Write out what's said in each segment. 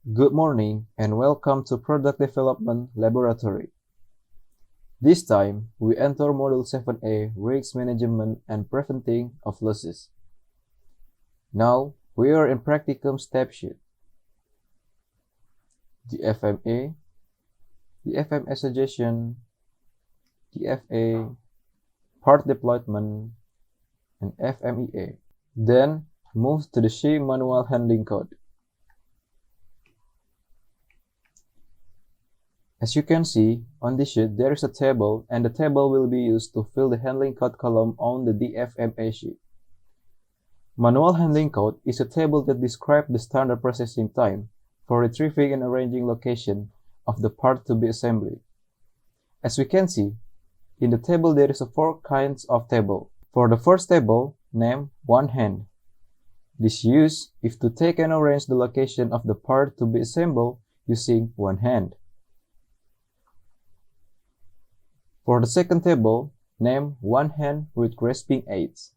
Good morning and welcome to Product Development Laboratory. This time, we enter Module 7A Risk Management and Preventing of Losses. Now, we are in Practicum Step Sheet. The FMA, the FMA Suggestion, the FA, Part Deployment, and FMEA. Then, move to the SHE Manual Handling Code. As you can see, on this sheet there is a table, and the table will be used to fill the handling code column on the DFMA sheet. Manual handling code is a table that describes the standard processing time for retrieving and arranging location of the part to be assembled. As we can see, in the table there is 4 kinds of table. For the first table, named one hand. This used if to take and arrange the location of the part to be assembled using one hand. For the second table, name one hand with grasping aids.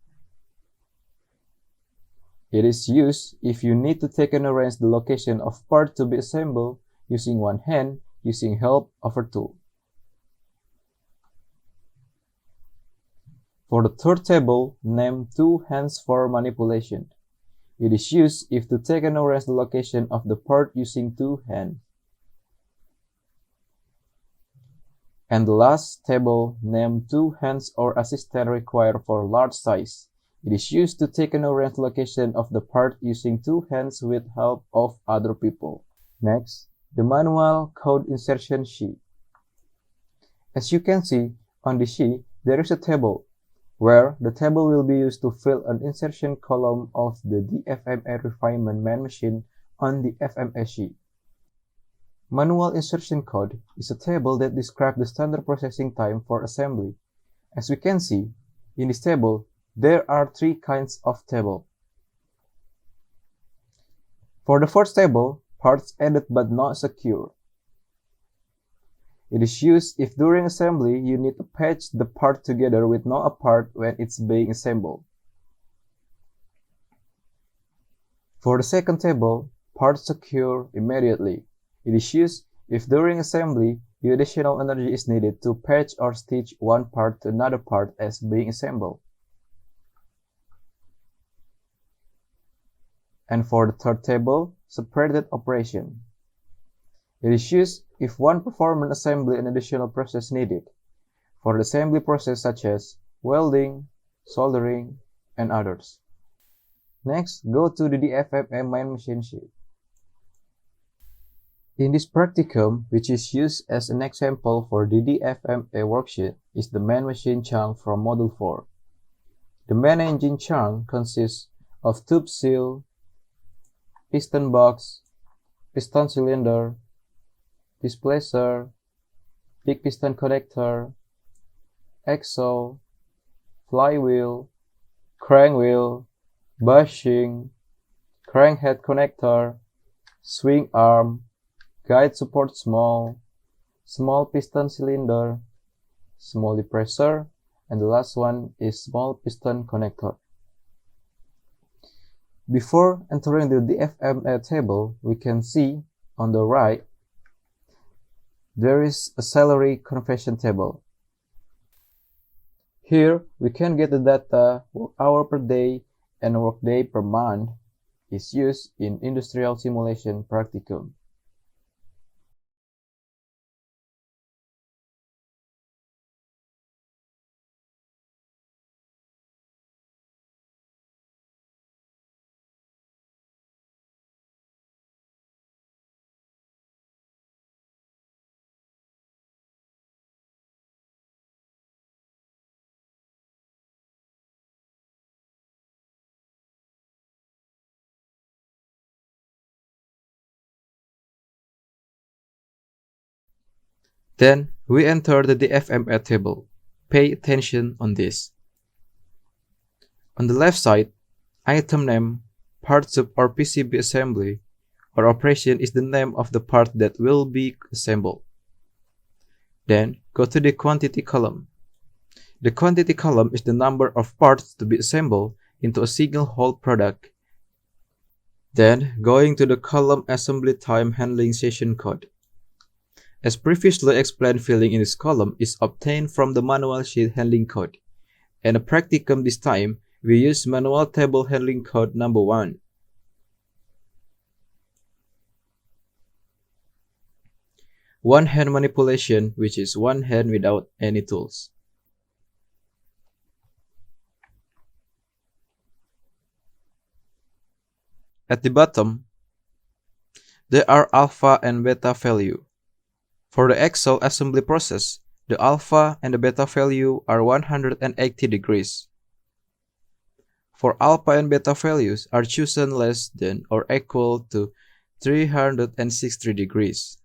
It is used if you need to take and arrange the location of part to be assembled using one hand using help of a tool. For the third table, name two hands for manipulation. It is used if to take and arrange the location of the part using two hands. And the last table, name two hands or assistant required for large size. It is used to take and arrange the location of the part using two hands with help of other people. Next, the manual code insertion sheet. As you can see, on the sheet, there is a table, where the table will be used to fill an insertion column of the DFMA refinement man machine on the FMA sheet. Manual insertion code is a table that describes the standard processing time for assembly. As we can see, in this table, there are 3 kinds of table. For the first table, parts added but not secured. It is used if during assembly you need to patch the part together with no apart when it's being assembled. For the second table, parts secure immediately. It is used if during assembly, the additional energy is needed to patch or stitch one part to another part as being assembled. And for the third table, separated operation. It is used if one performance assembly and additional process needed for the assembly process such as welding, soldering, and others. Next, go to the DFMA man machine sheet. In this practicum, which is used as an example for the DFMA worksheet, is the main machine chunk from Module 4. The main engine chunk consists of tube seal, piston box, piston cylinder, displacer, big piston connector, axle, flywheel, crank wheel, bushing, crankhead connector, swing arm, guide support small piston cylinder, small depressor, and the last one is small piston connector. Before entering the DFMA table, we can see on the right, there is a salary confession table. Here, we can get the data work hour per day and work day per month is used in industrial simulation practicum. Then, we enter the DFMA table. Pay attention on this. On the left side, item name, part sub or PCB assembly, or operation is the name of the part that will be assembled. Then, go to the quantity column. The quantity column is the number of parts to be assembled into a single whole product. Then, going to the column assembly time handling session code. As previously explained, filling in this column is obtained from the manual sheet handling code. And a practicum this time, we use manual table handling code number 1. One hand manipulation, which is one hand without any tools. At the bottom, there are alpha and beta value. For the axle assembly process, the alpha and the beta value are 180 degrees. For alpha and beta values are chosen less than or equal to 360 degrees.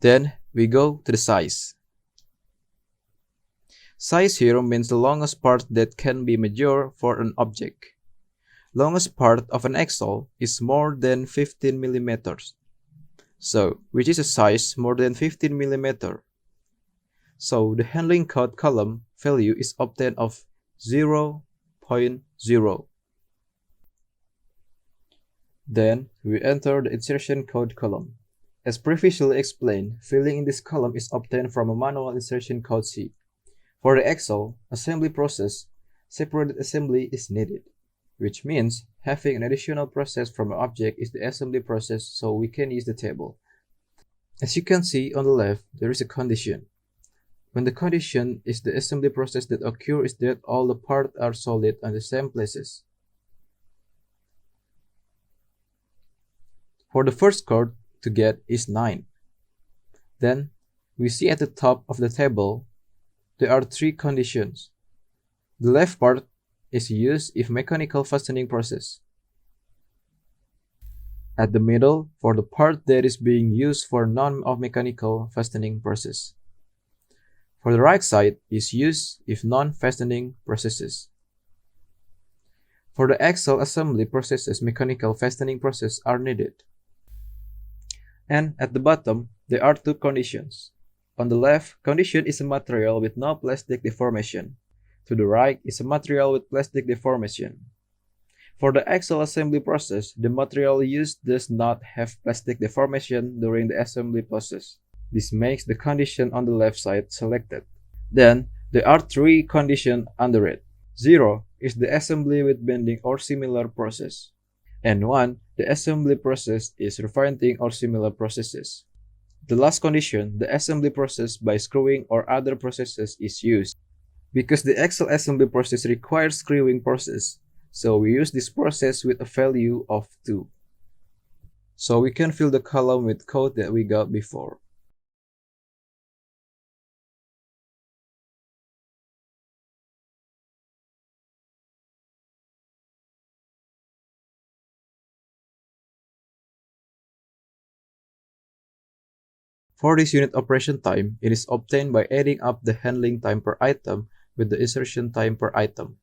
Then we go to the size. Size here means the longest part that can be measured for an object. Longest part of an axle is more than 15 millimeters. So, which is a size more than 15 millimeter. So, the handling code column value is obtained of 0.0. Then, we enter the insertion code column. As previously explained, filling in this column is obtained from a manual insertion code sheet. For the axle assembly process, separated assembly is needed, which means having an additional process from an object is the assembly process, so we can use the table. As you can see on the left, there is a condition. When the condition is the assembly process that occurs is that all the parts are solid on the same places. For the first chord to get is 9. Then, we see at the top of the table, there are 3 conditions. The left part is used if mechanical fastening process. At the middle, for the part that is being used for non-mechanical fastening process. For the right side is used if non-fastening processes. For the axle assembly processes, mechanical fastening process are needed. And at the bottom, there are 2 conditions. On the left, condition is a material with no plastic deformation. To the right is a material with plastic deformation. For the axle assembly process, the material used does not have plastic deformation during the assembly process. This makes the condition on the left side selected. Then, there are 3 conditions under it. 0 is the assembly with bending or similar process. And 1, the assembly process is refining or similar processes. The last condition, the assembly process by screwing or other processes is used. Because the axle assembly process requires screwing process, so we use this process with a value of 2. So we can fill the column with code that we got before. For this unit operation time, it is obtained by adding up the handling time per item with the insertion time per item.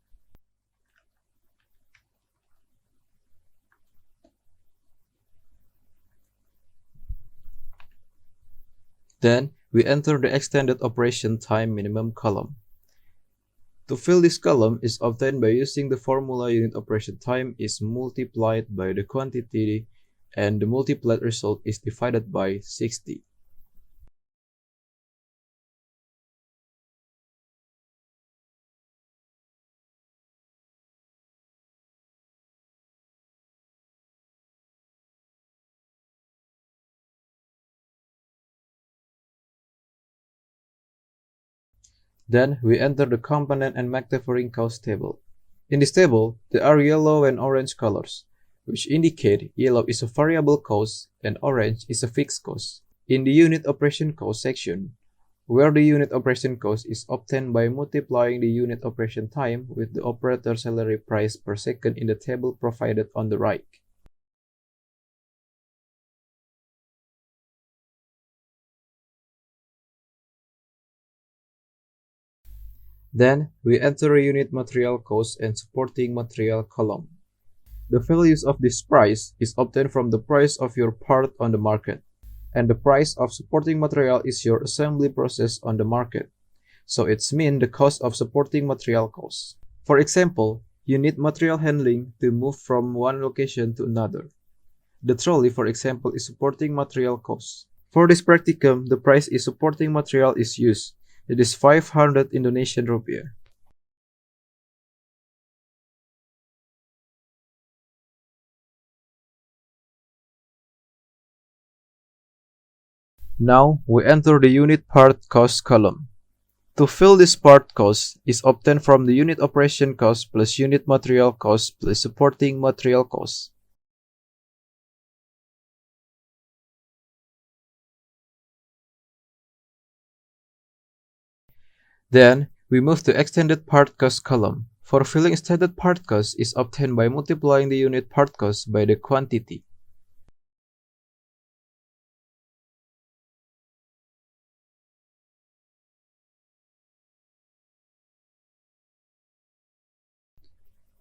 Then, we enter the extended operation time minimum column. To fill this column is obtained by using the formula unit operation time is multiplied by the quantity and the multiplied result is divided by 60. Then we enter the component and manufacturing cost table. In this table, there are yellow and orange colors, which indicate yellow is a variable cost and orange is a fixed cost. In the unit operation cost section, where the unit operation cost is obtained by multiplying the unit operation time with the operator salary price per second in the table provided on the right. Then, we enter a unit material cost and supporting material column. The values of this price is obtained from the price of your part on the market, and the price of supporting material is your assembly process on the market. So it's mean the cost of supporting material cost. For example, you need material handling to move from one location to another. The trolley, for example, is supporting material costs. For this practicum, the price is supporting material is used. It is 500 Indonesian rupiah. Now we enter the unit part cost column. To fill this part cost is obtained from the unit operation cost plus unit material cost plus supporting material cost. Then we move to extended part cost column. For filling extended part cost is obtained by multiplying the unit part cost by the quantity.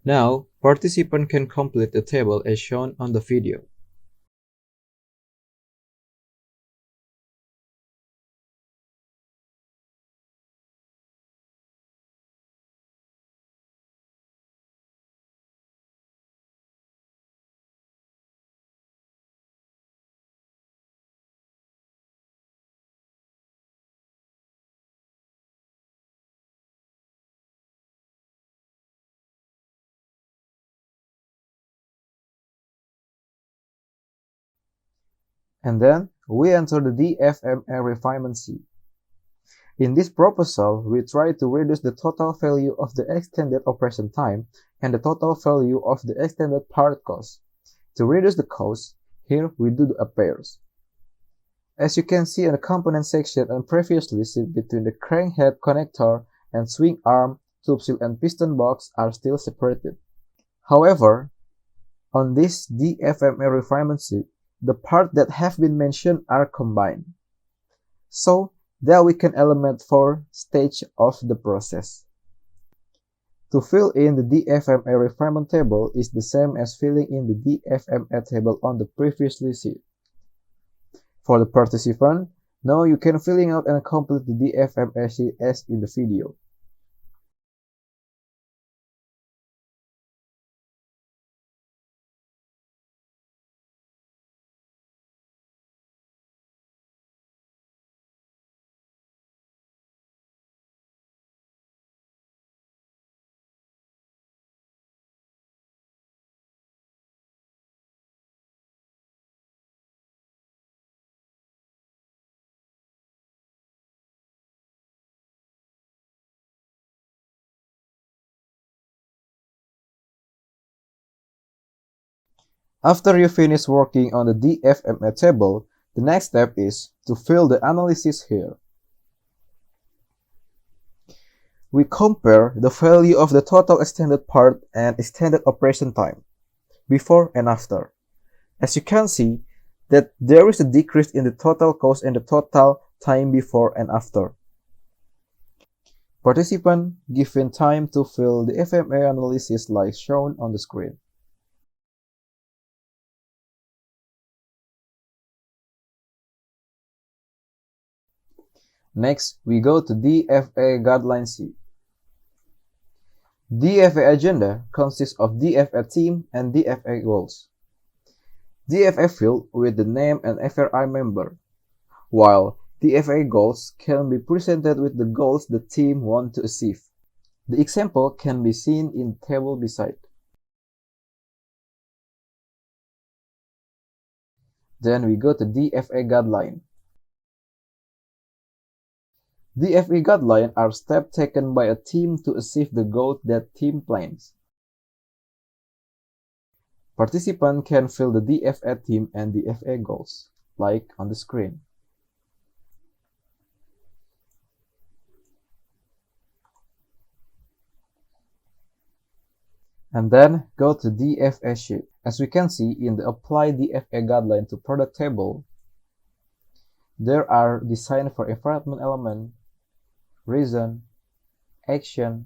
Now, participant can complete the table as shown on the video. And then we enter the DFMA refinement sheet. In this proposal, we try to reduce the total value of the extended operation time and the total value of the extended part cost. To reduce the cost, here we do a pairs. As you can see in the component section and previously seen between the crankhead connector and swing arm, tube seal and piston box are still separated. However, on this DFMA refinement sheet, the parts that have been mentioned are combined. So, that we can element 4 stage of the process. To fill in the DFMA refinement table is the same as filling in the DFMA table on the previously sheet. For the participant, now you can filling out and complete the DFMA sheet as in the video. After you finish working on the DFMA table, the next step is to fill the analysis here. We compare the value of the total extended part and extended operation time, before and after. As you can see, that there is a decrease in the total cost and the total time before and after. Participant given time to fill the FMA analysis like shown on the screen. Next, we go to DFA guideline sheet. DFA agenda consists of DFA team and DFA goals. DFA field with the name and FRI member, while DFA goals can be presented with the goals the team want to achieve. The example can be seen in table beside. Then we go to DFA guideline. DFA guidelines are steps taken by a team to achieve the goals that team plans. Participants can fill the DFA team and DFA goals, like on the screen. And then go to DFA sheet. As we can see in the Apply DFA guideline to product table, there are designed for environment element, reason, action,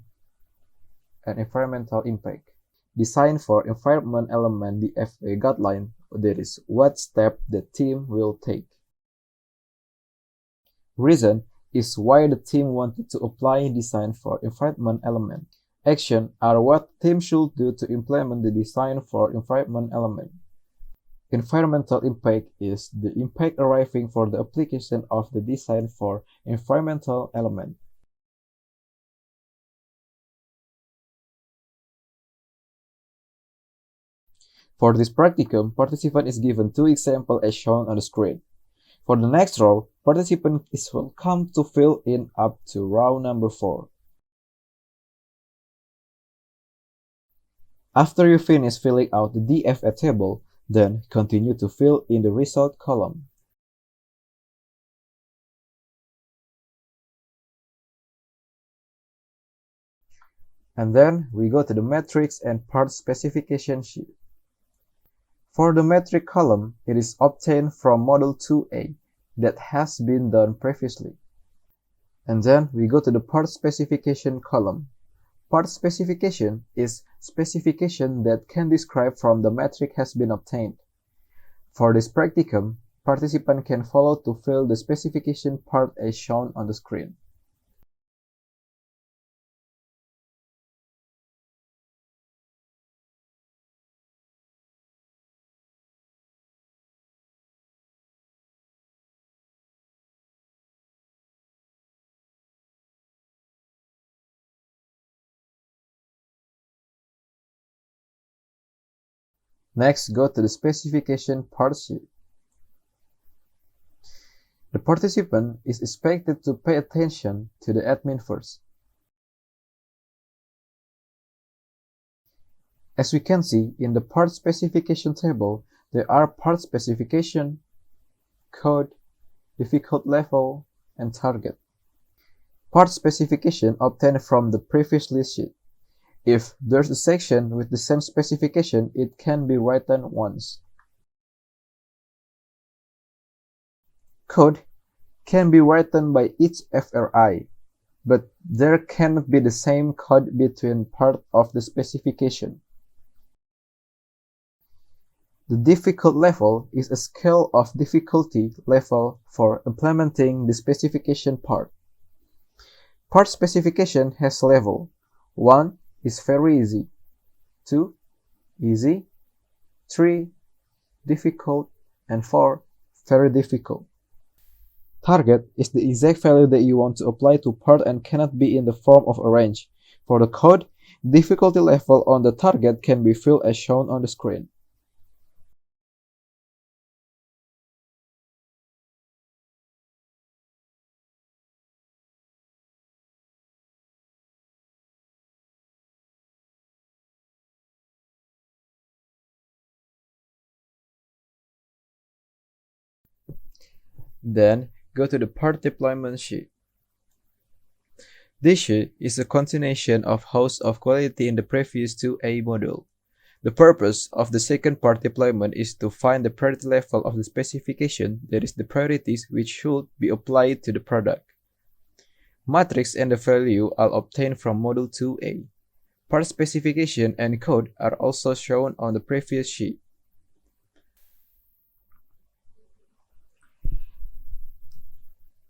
and environmental impact. Design for environment element DFA guideline, that is what step the team will take. Reason is why the team wanted to apply design for environment element. Action are what team should do to implement the design for environment element. Environmental impact is the impact arriving for the application of the design for environmental element. For this practicum, participant is given two examples as shown on the screen. For the next row, participant is welcome to fill in up to row number 4. After you finish filling out the DFA table, then continue to fill in the result column. And then we go to the matrix and part specification sheet. For the metric column, it is obtained from Model 2A that has been done previously. And then we go to the part specification column. Part specification is specification that can describe from the metric has been obtained. For this practicum, participant can follow to fill the specification part as shown on the screen. Next, go to the specification part sheet. The participant is expected to pay attention to the admin first. As we can see in the part specification table, there are part specification, code, difficult level, and target. Part specification obtained from the previous list sheet. If there's a section with the same specification, it can be written once. Code can be written by each FRI, but there cannot be the same code between part of the specification. The difficult level is a scale of difficulty level for implementing the specification part. Part specification has level. 1 is very easy, 2 easy, 3 difficult, and 4 very difficult. Target is the exact value that you want to apply to part and cannot be in the form of a range. For the code, difficulty level on the target can be filled as shown on the screen. Then, go to the part deployment sheet. This sheet is a continuation of host of quality in the previous 2A module. The purpose of the second part deployment is to find the priority level of the specification, that is the priorities which should be applied to the product. Matrix and the value are obtained from Module 2A. Part specification and code are also shown on the previous sheet.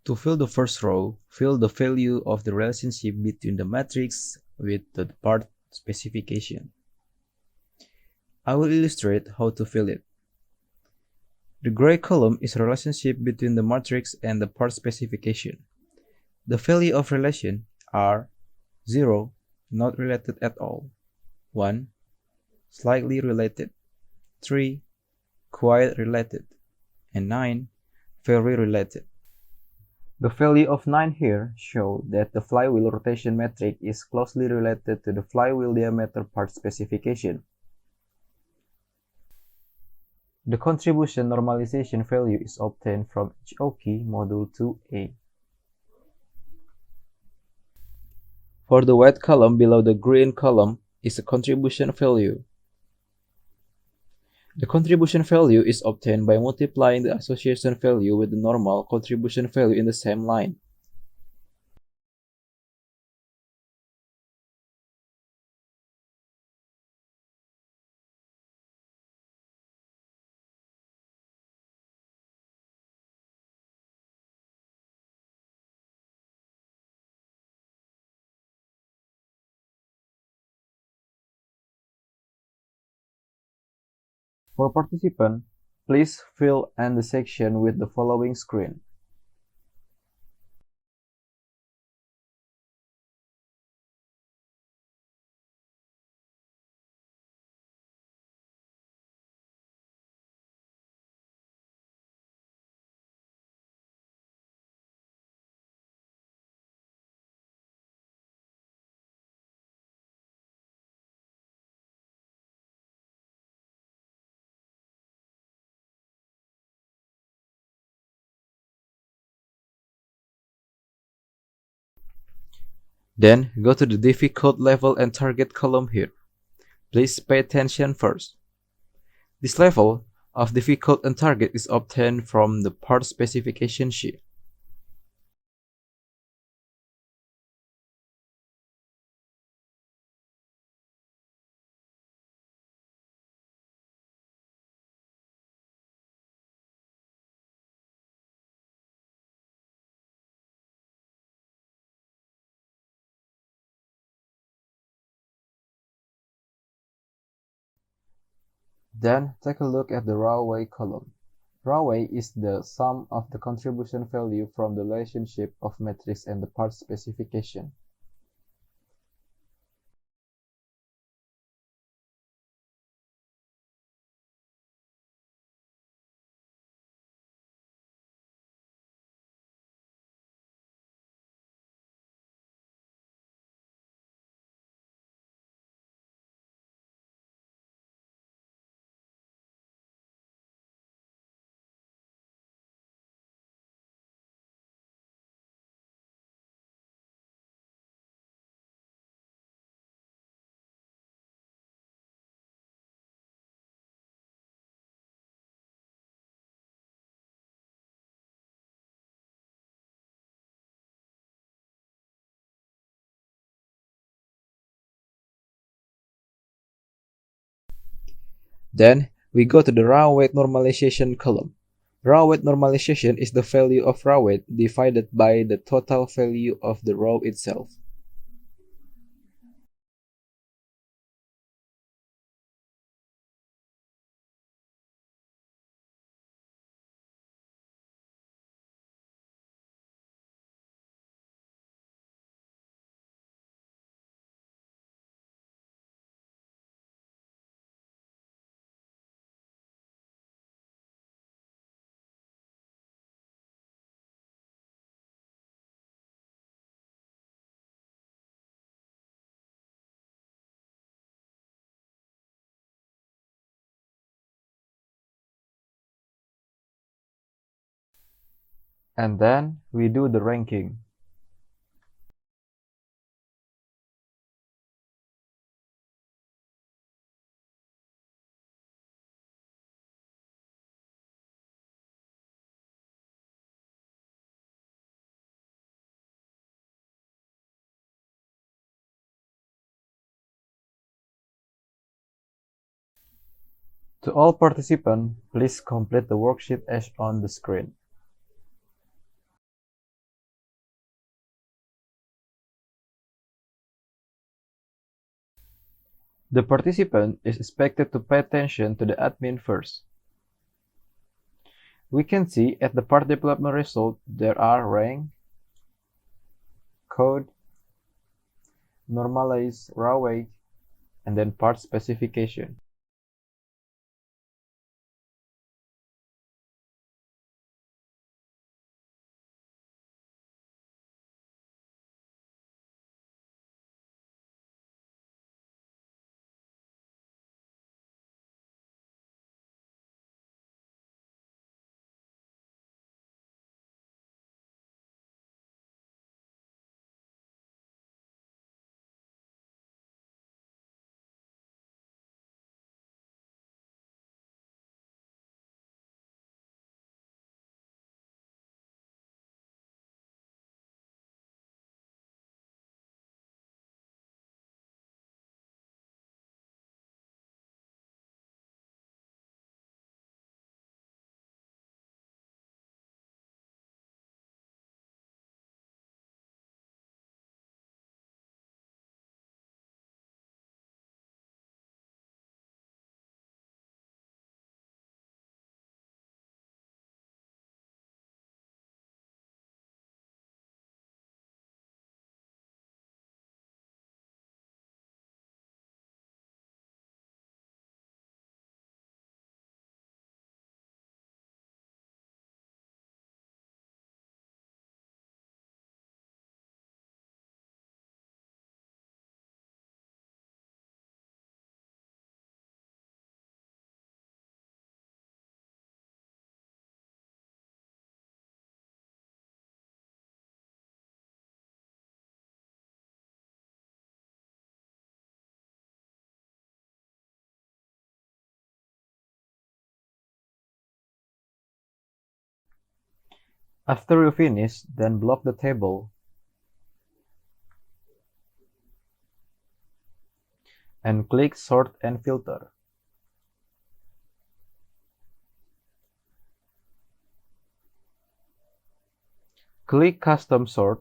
To fill the first row, fill the value of the relationship between the matrix with the part specification. I will illustrate how to fill it. The gray column is a relationship between the matrix and the part specification. The value of relation are 0, not related at all, 1, slightly related, 3, quite related, and 9, very related. The value of 9 here shows that the flywheel rotation metric is closely related to the flywheel diameter part specification. The contribution normalization value is obtained from HOK Module 2A. For the white column below the green column is the contribution value. The contribution value is obtained by multiplying the association value with the normal contribution value in the same line. For participants, please fill in the section with the following screen. Then go to the difficult level and target column here. Please pay attention first. This level of difficult and target is obtained from the part specification sheet. Then take a look at the raw weight column. Raw weight is the sum of the contribution value from the relationship of matrix and the part specification. Then we go to the raw weight normalization column. Raw weight normalization is the value of raw weight divided by the total value of the row itself. And then we do the ranking. To all participants, please complete the worksheet as on the screen. The participant is expected to pay attention to the admin first. We can see at the part development result there are rank, code, normalized raw weight, and then part specification. After you finish, then block the table and click Sort and Filter. Click Custom Sort.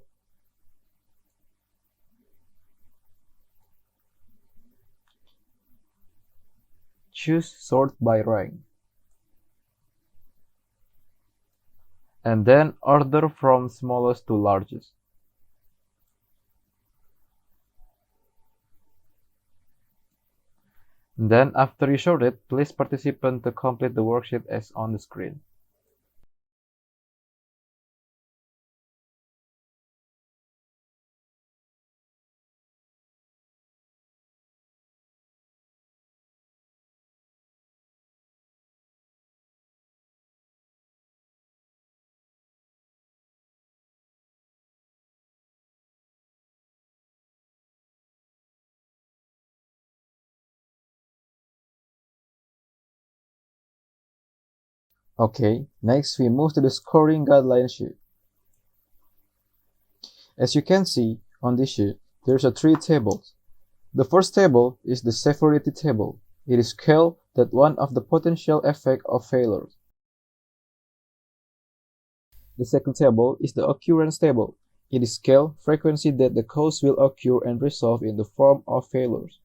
Choose Sort by Rank. And then order from smallest to largest. Then after you sort it, please participant to complete the worksheet as on the screen. Okay, next we move to the scoring guideline sheet. As you can see on this sheet, there's a 3 tables. The first table is the severity table. It is scale that one of the potential effect of failure. The second table is the occurrence table. It is scale frequency that the cause will occur and resolve in the form of failures.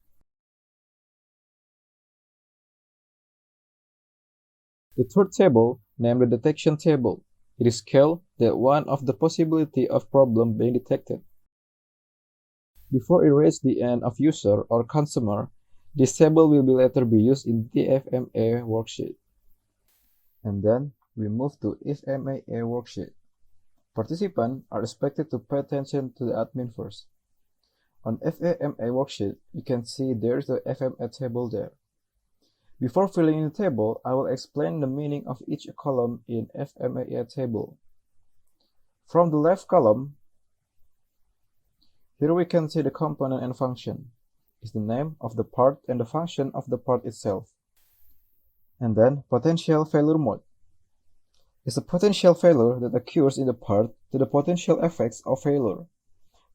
The third table, named the detection table. It is scale that one of the possibility of problem being detected. Before it reaches the end of user or consumer, this table will later be used in the Fmea worksheet. And then we move to Fmea worksheet. Participants are expected to pay attention to the admin first. On Fmea worksheet, you can see there's the Fmea table there. Before filling in the table, I will explain the meaning of each column in Fmea table. From the left column, here we can see the component and function. Is the name of the part and the function of the part itself. And then potential failure mode is a potential failure that occurs in the part to the potential effects of failure.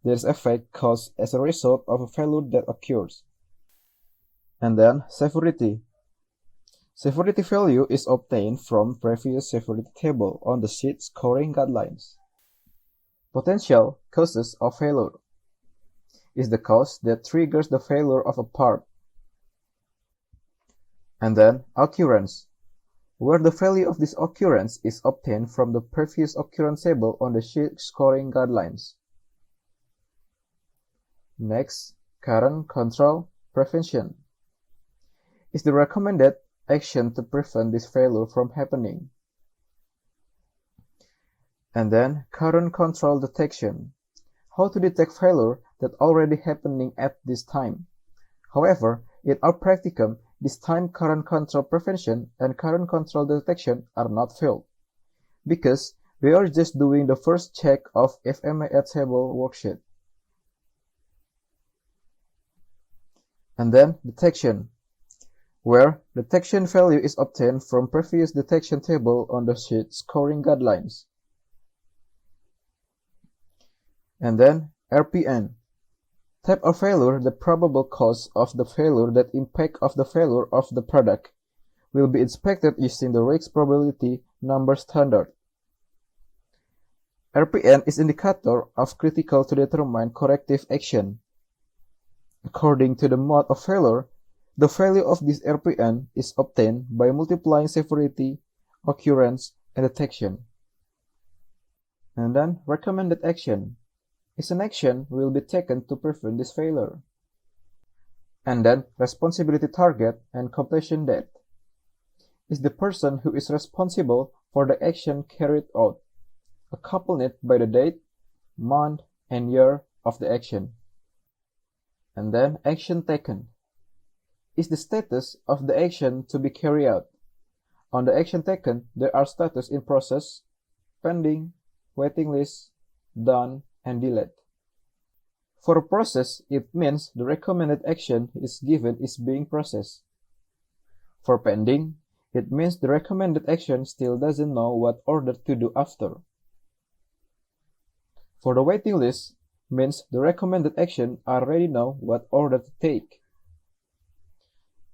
There is effect caused as a result of a failure that occurs. And then severity. Severity value is obtained from previous severity table on the sheet scoring guidelines. Potential causes of failure is the cause that triggers the failure of a part. And then occurrence, where the value of this occurrence is obtained from the previous occurrence table on the sheet scoring guidelines. Next, current control prevention is the recommended action to prevent this failure from happening. And then current control detection, how to detect failure that already happening at this time. However, in our practicum, this time current control prevention and current control detection are not filled, because we are just doing the first check of Fmea table worksheet. And then detection, where detection value is obtained from previous detection table on the sheet scoring guidelines. And then RPN, type of failure, the probable cause of the failure that impact of the failure of the product, will be inspected using the risk probability number standard. RPN is indicator of critical to determine corrective action. According to the mode of failure, the value of this RPN is obtained by multiplying severity, occurrence, and detection. And then recommended action is an action will be taken to prevent this failure. And then responsibility target and completion date is the person who is responsible for the action carried out, accompanied by the date, month, and year of the action. And then action taken is the status of the action to be carried out. On the action taken, there are status in process, pending, waiting list, done, and delayed. For a process, it means the recommended action is given is being processed. For pending, it means the recommended action still doesn't know what order to do after. For the waiting list, means the recommended action already know what order to take.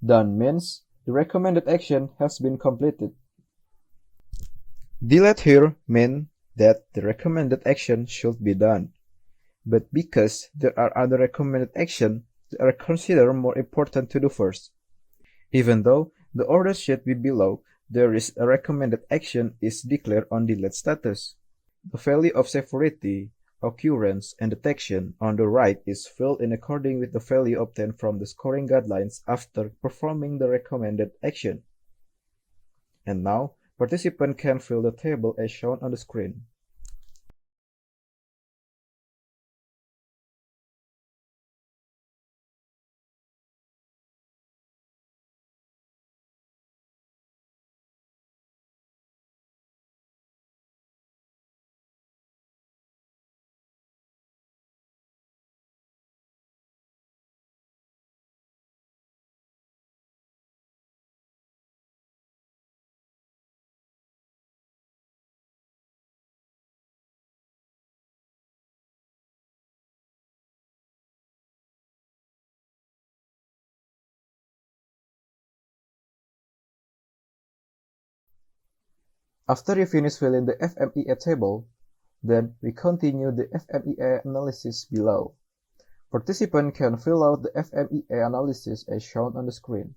Done means the recommended action has been completed. Delete here means that the recommended action should be done. But because there are other recommended actions that are considered more important to do first. Even though the order should be below, there is a recommended action is declared on delete status. The value of severity, occurrence, and detection on the right is filled in according with the value obtained from the scoring guidelines after performing the recommended action. And now, participants can fill the table as shown on the screen. After you finish filling the Fmea table, then we continue the Fmea analysis below. Participants can fill out the Fmea analysis as shown on the screen.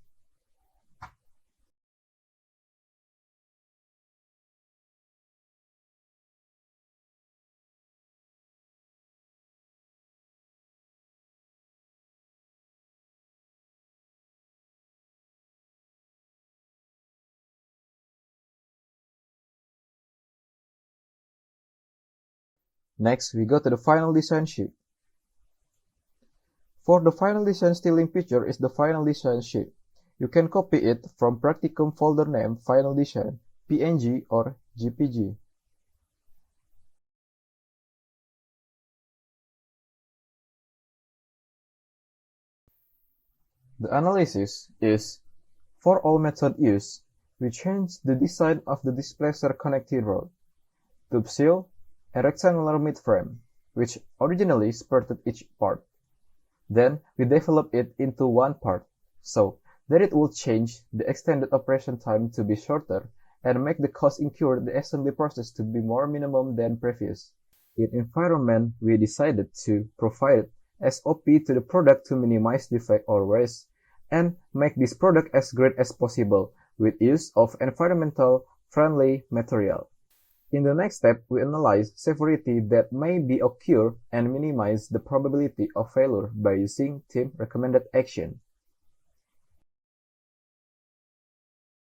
Next, we go to the final design sheet. For the final design styling picture is the final design sheet. You can copy it from practicum folder name final design, PNG or GPG. The analysis is, for all method used, we change the design of the displacer connecting rod, tube seal, and rectangular midframe, which originally supported each part. Then we develop it into one part, so that it will change the extended operation time to be shorter and make the cost incurred the assembly process to be more minimum than previous. In environment, we decided to provide SOP to the product to minimize defect or waste and make this product as great as possible with use of environmental friendly material. In the next step, we analyze severity that may be occur and minimize the probability of failure by using team recommended action.